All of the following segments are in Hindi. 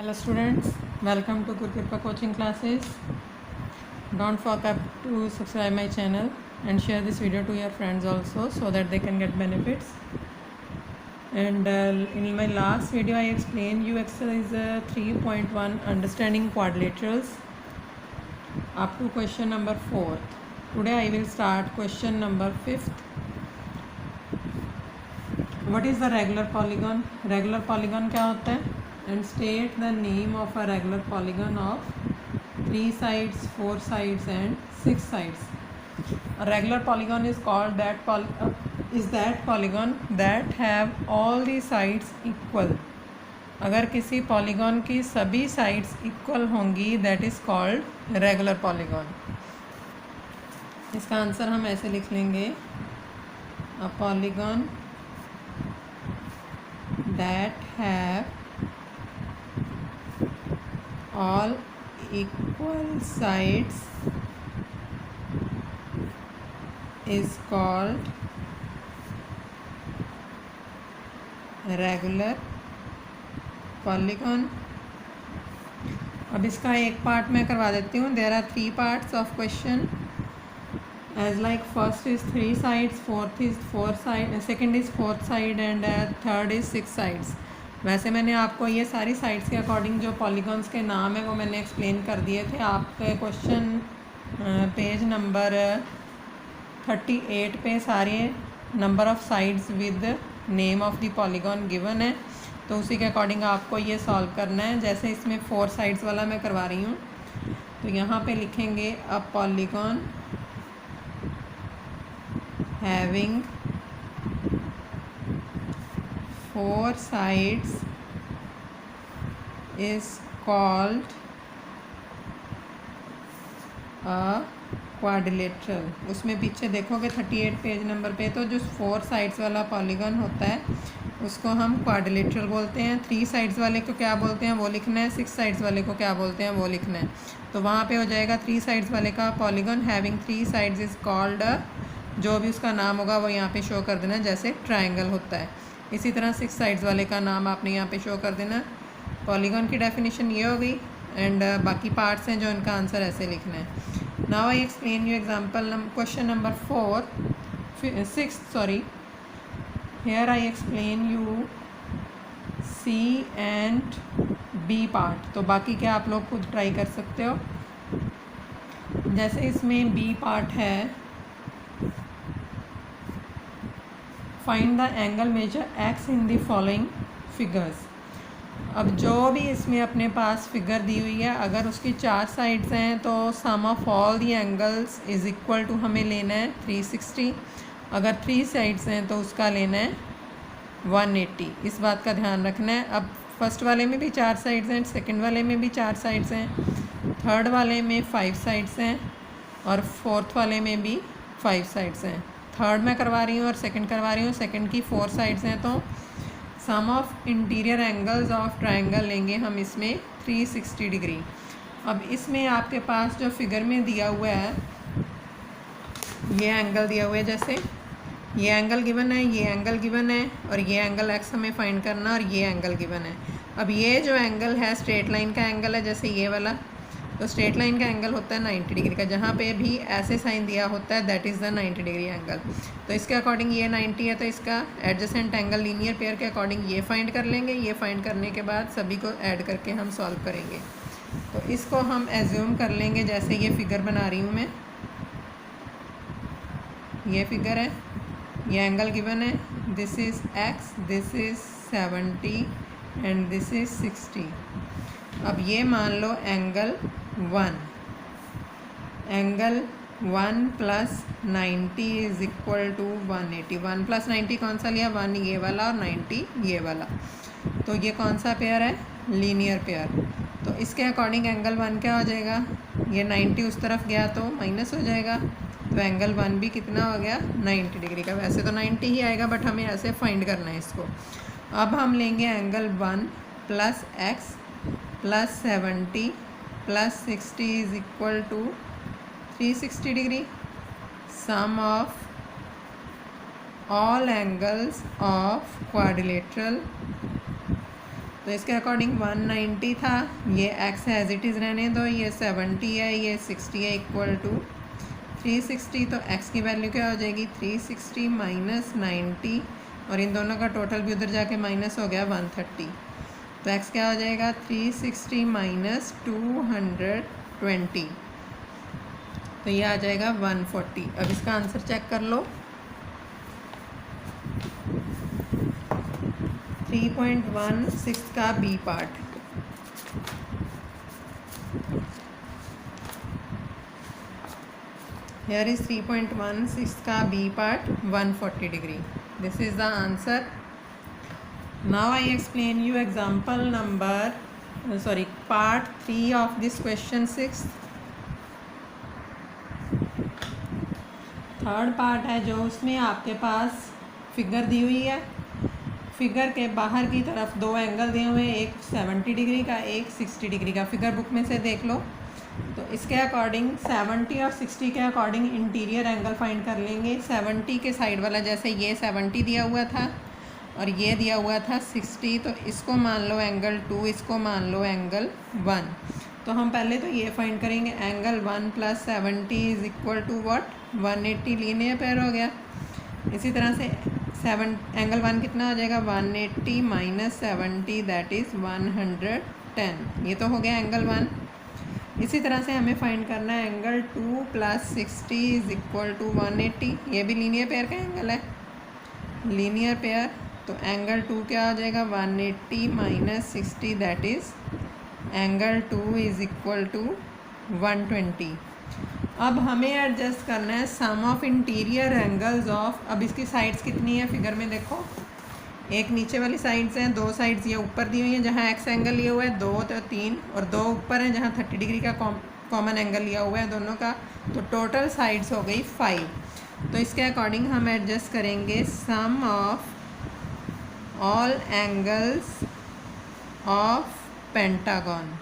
Hello students, welcome to Gurukripa coaching classes. Don't forget to subscribe my channel and share this video to your friends also so that they can get benefits. And in my last video I explained you exercise 3.1 understanding quadrilaterals up to question number 4. Today I will start question number 5th. What is the regular polygon? Regular polygon क्या होता है? And state the name of a regular polygon of 3 sides, 4 sides and 6 sides. A regular polygon is called that polygon that have all the sides equal. अगर किसी polygon की सभी sides equal होंगी that is called regular polygon. इसका आंसर हम ऐसे लिख लेंगे, a polygon that have all equal sides is called regular polygon. अब इसका एक पार्ट मैं करवा देती हूँ. There are 3 parts of question as like first is 3 sides, fourth is 4 side, second is 4th side and third is 6 sides. वैसे मैंने आपको ये सारी साइड्स के अकॉर्डिंग जो पॉलीगॉन्स के नाम है वो मैंने एक्सप्लेन कर दिए थे. आपके क्वेश्चन पेज नंबर 38 पे सारे number of sides with name of the polygon given है, तो उसी के अकॉर्डिंग आपको ये सॉल्व करना है. जैसे इसमें 4 साइड्स वाला मैं करवा रही हूँ, तो यहाँ पे लिखेंगे a polygon having 4 sides is called a quadrilateral. उसमें पीछे देखोगे 38 पेज नंबर पे, तो जो 4 साइड्स वाला पॉलीगॉन होता है उसको हम क्वाड्रिलेटरल बोलते हैं. 3 साइड्स वाले को क्या बोलते हैं वो लिखना है, 6 साइड्स वाले को क्या बोलते हैं वो लिखना है. तो वहाँ पे हो जाएगा 3 साइड्स वाले का polygon having 3 sides is called, जो भी उसका नाम होगा वो यहाँ पे शो कर देना, जैसे ट्रायंगल होता है. इसी तरह 6 साइड्स वाले का नाम आपने यहाँ पे शो कर देना. पॉलीगॉन की डेफिनेशन ये हो गई एंड बाकी पार्ट्स हैं जो इनका आंसर ऐसे लिखना है. Now I explain you example question number 6 sorry. Here I explain you C and B part. तो बाकी क्या आप लोग खुद ट्राई कर सकते हो. जैसे इसमें बी पार्ट है, find the angle measure x in the following figures. अब जो भी इसमें अपने पास फिगर दी हुई है, अगर उसकी 4 साइड्स हैं तो sum of all the angles is equal to हमें लेना है 360. अगर 3 साइड्स हैं तो उसका लेना है 180. इस बात का ध्यान रखना है. अब फर्स्ट वाले में भी 4 साइड्स हैं, सेकंड वाले में भी 4 साइड्स हैं, थर्ड वाले में 5 साइड्स हैं और फोर्थ वाले में भी 5 साइड्स हैं. थर्ड मैं करवा रही हूँ और सेकंड करवा रही हूँ. सेकंड की 4 साइड्स हैं, तो sum of interior angles of triangle लेंगे हम इसमें 360 डिग्री. अब इसमें आपके पास जो फिगर में दिया हुआ है, ये एंगल दिया हुआ है, जैसे ये एंगल गिवन है, ये एंगल गिवन है और ये एंगल एक्स हमें फाइंड करना और ये एंगल गिवन है. अब ये जो एंगल है स्ट्रेट लाइन का एंगल है, जैसे ये वाला, तो स्ट्रेट लाइन का एंगल होता है 90 डिग्री का. जहाँ पे भी ऐसे साइन दिया होता है that is the 90 degree angle. तो इसके अकॉर्डिंग ये 90 है, तो इसका एडजेसेंट एंगल लीनियर पेयर के अकॉर्डिंग ये फाइंड कर लेंगे. ये फाइंड करने के बाद सभी को ऐड करके हम सॉल्व करेंगे. तो इसको हम एज्यूम कर लेंगे, जैसे ये फिगर बना रही हूँ मैं, ये फिगर है, ये एंगल गिवन है, this is x, this is 70 and this is 60. अब ये मान लो angle 1 plus 90 is equal to 180. 1 plus 90 कौन सा लिया, 1 ये वाला और 90 ये वाला. तो ये कौन सा पेयर है, लीनियर पेयर. तो इसके अकॉर्डिंग एंगल 1 क्या हो जाएगा, ये 90 उस तरफ गया तो माइनस हो जाएगा, तो एंगल 1 भी कितना हो गया 90 डिग्री का. वैसे तो 90 ही आएगा बट हमें ऐसे फाइंड करना है इसको. अब हम लेंगे angle 1 plus x plus 70 plus 60 is equal to 360 degree. Sum of all angles of quadrilateral तो इसके अकॉर्डिंग 190 था, ये x एज इट इज़ रहने दो, ये 70 है, ये 60 है, इक्वल टू 360। तो x की वैल्यू क्या हो जाएगी 360 माइनस 90, और इन दोनों का टोटल भी उधर जाके माइनस हो गया 130। तो x क्या हो जाएगा 360 माइनस 220, तो ये आ जाएगा 140। अब इसका आंसर चेक कर लो। 3.16 का बी पार्ट। Here is 3.16 का B part 140 degree. This is the answer. Now I explain you example number part 3 of this question 6. Third part है जो उसमें आपके पास फिगर दी हुई है। फिगर के बाहर की तरफ दो एंगल दिए हुए हैं, एक 70 डिग्री का, एक 60 डिग्री का। फिगर बुक में से देख लो। तो इसके अकॉर्डिंग 70 और 60 के अकॉर्डिंग इंटीरियर एंगल फाइंड कर लेंगे। 70 के साइड वाला, जैसे ये 70 दिया हुआ था और ये दिया हुआ था 60, तो इसको मान लो एंगल 2, इसको मान लो एंगल 1। तो हम पहले तो ये फाइंड करेंगे, angle 1 plus 70 is equal to what 180, linear pair हो गया। इसी तरह से एंगल 1 कितना हो जाएगा 180 माइनस 70, दैट इज़ 110। ये तो हो गया एंगल 1। इसी तरह से हमें फाइंड करना है angle 2 plus 60 is equal to 180। ये भी लीनियर पेयर का एंगल है, लीनियर पेयर। तो एंगल 2 क्या हो जाएगा 180 minus 60, that is angle 2 is equal to 120। अब हमें एडजस्ट करना है sum of interior angles of. अब इसकी साइड्स कितनी है फिगर में देखो, एक नीचे वाली साइड्स हैं, दो साइड्स ये ऊपर दी हुई हैं जहाँ एक्स एंगल लिया हुआ है 2 तो 3, और दो ऊपर हैं जहाँ 30 डिग्री का कॉमन एंगल लिया हुआ है दोनों का। तो टोटल साइड्स हो गई 5। तो इसके अकॉर्डिंग हम एडजस्ट करेंगे sum of all angles of pentagon.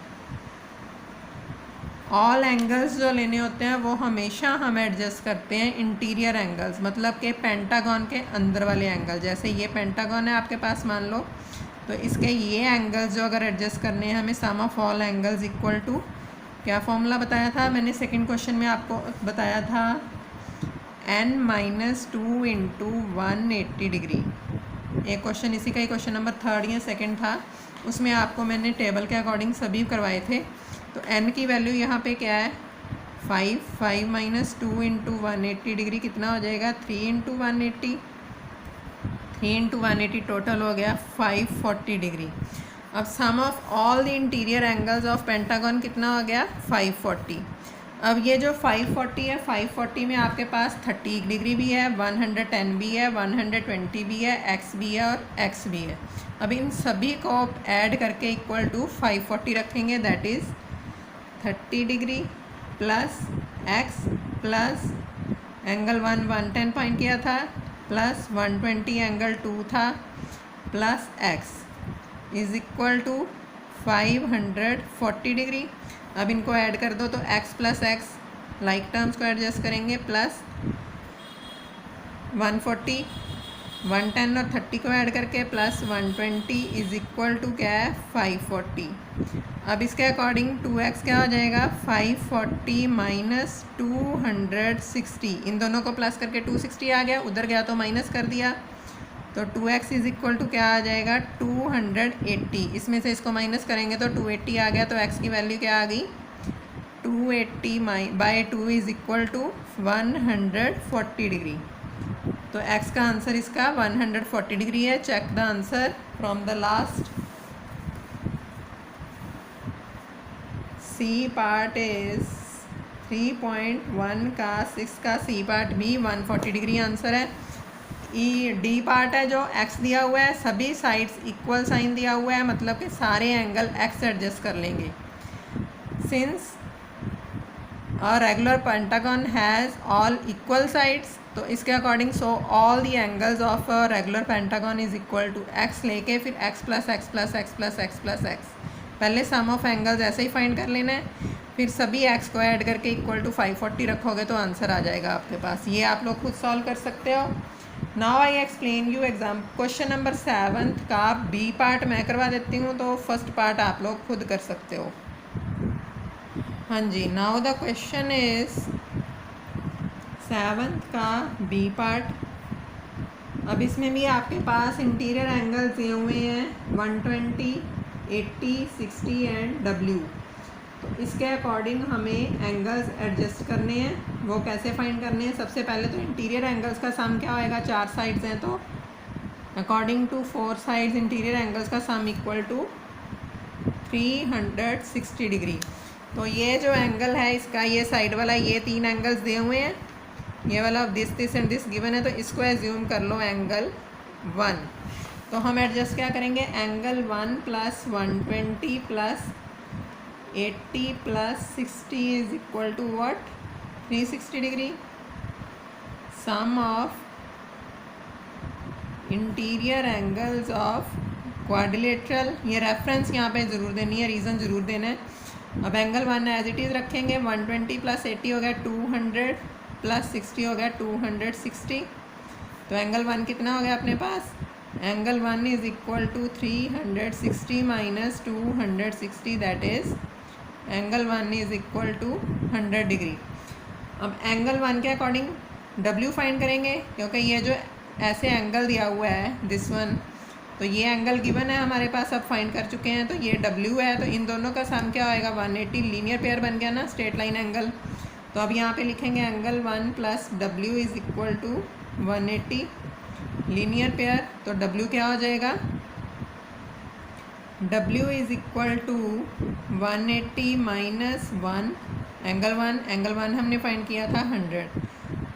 All angles जो लेने होते हैं वो हमेशा हम एडजस्ट करते हैं इंटीरियर एंगल्स, मतलब कि पेंटागन के अंदर वाले एंगल। जैसे ये पेंटागन है आपके पास मान लो, तो इसके ये एंगल्स जो अगर एडजस्ट करने हैं हमें, sum of all angles equal to, क्या फॉर्मूला बताया था मैंने सेकंड क्वेश्चन में आपको बताया था, n-2 इंटू 180 डिग्री। एक क्वेश्चन इसी का ही क्वेश्चन नंबर 3rd या 2nd था, उसमें आपको मैंने टेबल के अकॉर्डिंग सभी करवाए थे। तो n की वैल्यू यहाँ पे क्या है 5 माइनस 2 इंटू 180 डिग्री कितना हो जाएगा 3 इंटू 180, 3 इंटू 180 टोटल हो गया 540 डिग्री। अब sum of all the interior angles of pentagon कितना हो गया 540। अब ये जो 540 है, 540 में आपके पास 30 डिग्री भी है, 110 भी है, 120 भी है, x भी है और x भी है। अब इन सभी को ऐड करके इक्वल टू 540 रखेंगे, that is 30 degree plus x plus angle 110 point किया था, प्लस 120 एंगल 2 था, plus x is equal to 540 degree. अब इनको ऐड कर दो तो x plus x like terms को एडजस्ट करेंगे, प्लस 140, 110 और 30 को ऐड करके प्लस 120 इज़ इक्वल टू क्या है 540। अब इसके अकॉर्डिंग 2x क्या हो जाएगा 540 माइनस 260, इन दोनों को प्लस करके 260 आ गया, उधर गया तो माइनस कर दिया, तो 2x इज़ इक्वल टू क्या आ जाएगा 280। इसमें से इसको माइनस करेंगे तो 280 आ गया, तो x की वैल्यू क्या आ गई 280 by 2 is equal to 140 degree. तो x का आंसर इसका 140 डिग्री है। Check the answer from the last. C part is 3.1 का 6 का सी पार्ट भी 140 डिग्री आंसर है। डी पार्ट है जो x दिया हुआ है, सभी साइड्स इक्वल साइन दिया हुआ है, मतलब कि सारे एंगल x एडजस्ट कर लेंगे। Since a regular pentagon has all equal sides, तो इसके according so all the angles of a regular pentagon is equal to x लेके फिर x plus x plus x plus x plus x। पहले सम ऑफ एंगल्स ऐसे ही फाइंड कर लेना है, फिर सभी x को ऐड करके इक्वल टू 540 रखोगे तो आंसर आ जाएगा आपके पास। ये आप लोग खुद सॉल्व कर सकते हो। Now I explain you exam question number 7 का बी पार्ट मैं करवा देती हूँ, तो फर्स्ट पार्ट आप लोग खुद कर सकते हो। हाँ जी, नाउ द क्वेश्चन इज 7 का बी पार्ट। अब इसमें भी आपके पास इंटीरियर एंगल्स दिए हुए हैं 120, 80, 60 एंड डब्ल्यू। तो इसके अकॉर्डिंग हमें एंगल्स एडजस्ट करने हैं। वो कैसे फाइंड करने हैं? सबसे पहले तो इंटीरियर एंगल्स का सम क्या होएगा, 4 साइड्स हैं तो according to 4 sides interior angles का सम इक्वल टू 360 डिग्री। तो ये जो एंगल है इसका, ये साइड वाला, ये 3 एंगल्स दिए हुए हैं, ये वाला दिस एंड दिस गिवन है, तो इसको एज्यूम कर लो एंगल 1। तो हम एडजस्ट क्या करेंगे, angle 1 plus 120 plus 80 plus 60 is equal to what, 360 degree. Sum of interior angles of quadrilateral, ये रेफरेंस यहाँ पे ज़रूर देनी है, रीज़न ज़रूर देना है। अब एंगल 1 एज इट इज़ रखेंगे, 120 प्लस 80 हो गया 200 प्लस 60 हो गया 260। तो एंगल 1 कितना हो गया अपने पास, angle 1 is equal to 360 minus 260, that is angle 1 is equal to 100 degree. अब एंगल 1 के अकॉर्डिंग W फाइंड करेंगे, क्योंकि ये जो ऐसे एंगल दिया हुआ है दिस वन, तो ये एंगल गिवन है हमारे पास, अब फाइंड कर चुके हैं, तो ये W है। तो इन दोनों का सम क्या होएगा, 180, लीनियर पेयर बन गया ना, स्ट्रेट लाइन एंगल। तो अब यहाँ पे लिखेंगे angle 1 plus W is equal to 180 linear pair. तो W क्या हो जाएगा, W is equal to 180 minus 1, angle 1 हमने फाइंड किया था 100,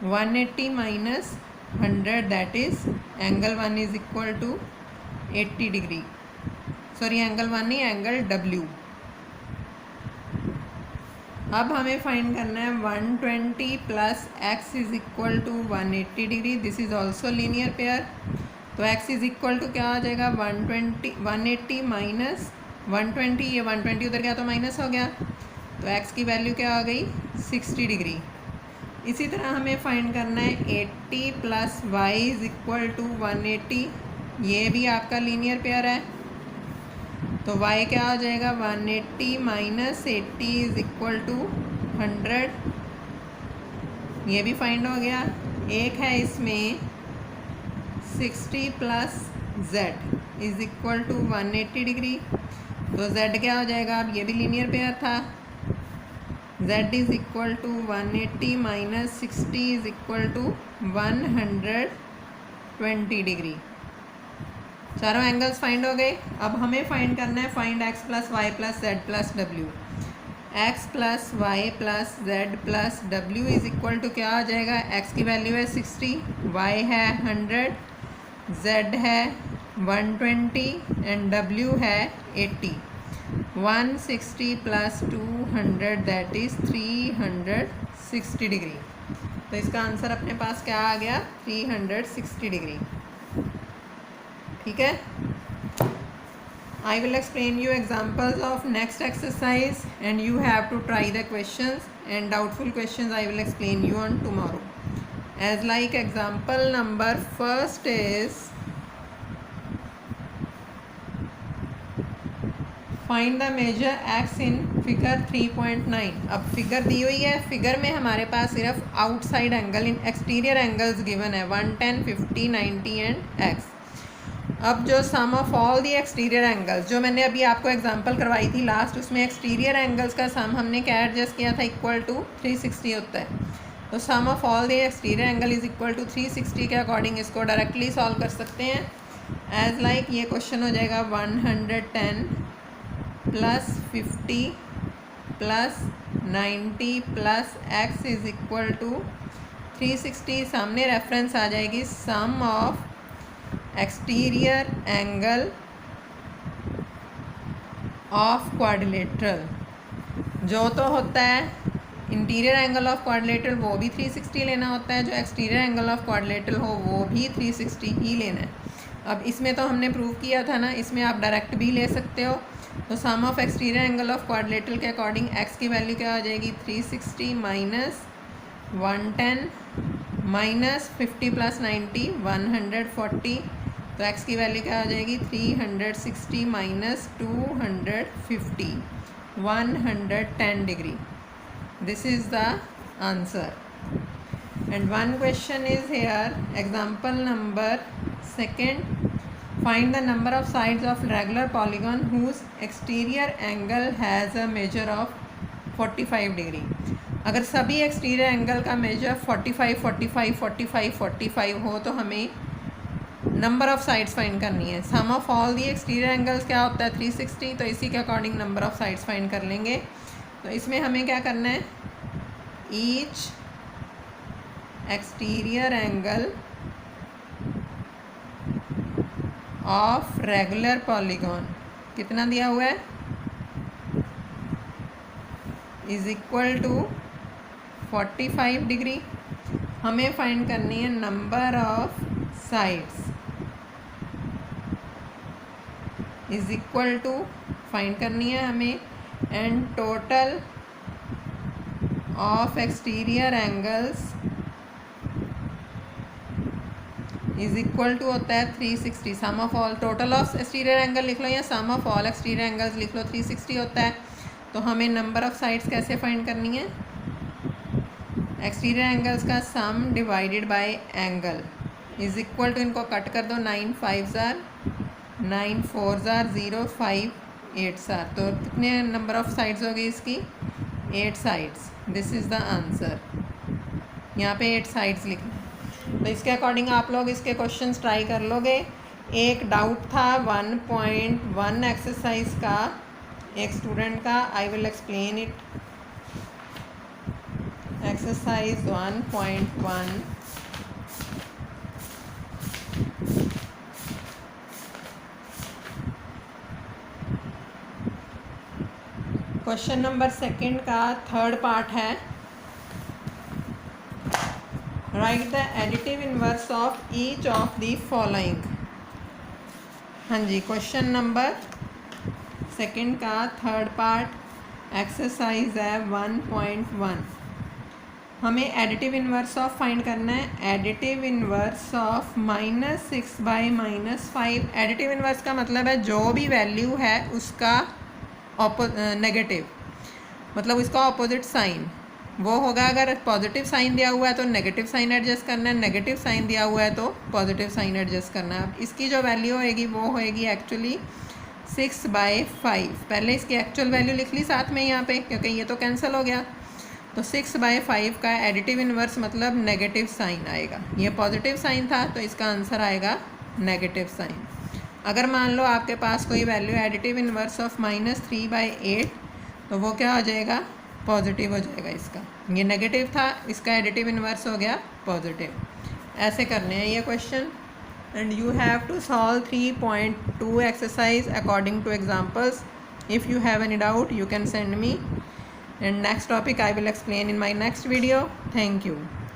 180 माइनस 100 that is angle 1 is equal to 80 degree. Sorry, angle 1 नहीं, एंगल W। अब हमें फाइंड करना है 120 plus x is equal to 180 degree, this is also linear pair. तो x इज इक्वल टू क्या आ जाएगा, 180 माइनस 120, ये 120 उधर गया तो माइनस हो गया, तो x की वैल्यू क्या आ गई, 60 डिग्री। इसी तरह हमें फाइंड करना है 80 plus y is equal to 180, ये भी आपका लीनियर पेयर है। तो y क्या आ जाएगा, 180 माइनस 80 इज इक्वल टू 100, ये भी फाइंड हो गया। एक है इसमें 60 plus z is equal to 180 degree, तो z क्या हो जाएगा, अब ये भी लीनियर पेयर था, z is equal to 180 minus 60 is equal to 120 degree. चारों एंगल्स फाइंड हो गए। अब हमें फाइंड करना है, find x plus y plus z plus डब्ल्यू। x plus y plus z plus डब्ल्यू इज इक्वल टू क्या आ जाएगा, x की वैल्यू है 60, y है 100, z है 120 एंड w है 80। 160 प्लस 200 दैट इज़ 360 डिग्री। तो इसका आंसर अपने पास क्या आ गया, 360 डिग्री। ठीक है, I will explain you examples of next exercise and you have to try the questions, and doubtful questions I will explain you on tomorrow. As like example number first is find the measure x in figure 3.9। अब फिगर दी हुई है, फिगर में हमारे पास सिर्फ outside angle in exterior angles given है 110, 50, 90 एंड एक्स। अब जो sum of all the exterior angles, जो मैंने अभी आपको एग्जांपल करवाई थी लास्ट, उसमें एक्सटीरियर एंगल्स का सम हमने क्या एडजस्ट किया था, इक्वल टू 360 होता है। तो sum of all the exterior angle is equal to 360 के अकॉर्डिंग इसको डायरेक्टली सॉल्व कर सकते हैं। एज लाइक ये क्वेश्चन हो जाएगा 110 plus 50 plus 90 plus x is equal to 360। सामने रेफरेंस आ जाएगी sum of exterior angle of quadrilateral, जो तो होता है इंटीरियर एंगल ऑफ क्वाड्रिलेटरल वो भी 360 लेना होता है, जो एक्सटीरियर एंगल ऑफ क्वाड्रिलेटरल हो वो भी 360 ही लेना है। अब इसमें तो हमने प्रूव किया था ना, इसमें आप डायरेक्ट भी ले सकते हो। तो sum of exterior angle of quadrilateral के अकॉर्डिंग एक्स की वैल्यू क्या आ जाएगी, 360 माइनस 110 माइनस 50 प्लस 90 140, तो x की वैल्यू क्या हो जाएगी 360 minus 250 110 degree. This is the answer. And one question is here, example number 2. Find the number of sides of regular polygon whose exterior angle has a measure of 45 degree. अगर सभी एक्सटीरियर एंगल का मेजर 45 45 45 45 हो तो हमें नंबर ऑफ साइड्स फाइंड करनी है. Sum of all the exterior angles क्या होता है 360, तो इसी के according number of sides find कर लेंगे. तो इसमें हमें क्या करना है, each exterior angle of regular polygon कितना दिया हुआ है, इज इक्वल टू 45 डिग्री. हमें फाइंड करनी है number of sides is equal to find करनी है हमें, and total of exterior angles is equal to होता है 360. सम of all, total of exterior angle लिख लो या sum of all exterior angles लिख लो, 360 होता है. तो हमें नंबर ऑफ साइड्स कैसे फाइंड करनी है, एक्सटीरियर एंगल्स का sum divided by angle is equal to, इनको कट कर दो, 9 5 जार 9 4 जार 0 5 8 जार, तो कितने नंबर ऑफ साइड्स हो गई इसकी 8 sides. This is the answer. यहाँ पे 8 साइड्स लिखना. तो इसके अकॉर्डिंग आप लोग इसके क्वेश्चंस ट्राई कर लोगे. एक डाउट था 1.1 एक्सरसाइज का एक स्टूडेंट का, I will explain it. Exercise 1.1. Question number 2 का 3rd पार्ट है. Right the additive inverse of each of the following. हाँ जी, क्वेश्चन नंबर 2 का 3rd पार्ट एक्सरसाइज है 1.1. हमें एडिटिव इनवर्स ऑफ फाइंड करना है. Additive inverse of -6 by -5. Additive inverse का मतलब है जो भी वैल्यू है उसका नेगेटिव, मतलब उसका ऑपोजिट साइन वो होगा. अगर पॉजिटिव साइन दिया हुआ है तो नेगेटिव साइन एडजस्ट करना है, नेगेटिव साइन दिया हुआ है तो पॉजिटिव साइन एडजस्ट करना है. अब इसकी जो वैल्यू होएगी वो होएगी एक्चुअली 6/5. पहले इसकी एक्चुअल वैल्यू लिख ली साथ में यहाँ पे, क्योंकि ये तो कैंसिल हो गया. तो 6/5 का एडिटिव इनवर्स मतलब नेगेटिव साइन आएगा. ये पॉजिटिव साइन था तो इसका आंसर आएगा नेगेटिव साइन. अगर मान लो आपके पास कोई वैल्यू एडिटिव इनवर्स ऑफ -3/8, तो वो क्या हो जाएगा, पॉजिटिव हो जाएगा. इसका ये नेगेटिव था, इसका एडिटिव इनवर्स हो गया पॉजिटिव. ऐसे करने हैं ये question. And you have to solve 3.2 exercise according to examples. If you have any doubt you can send me, and next topic I will explain in my next video. Thank you.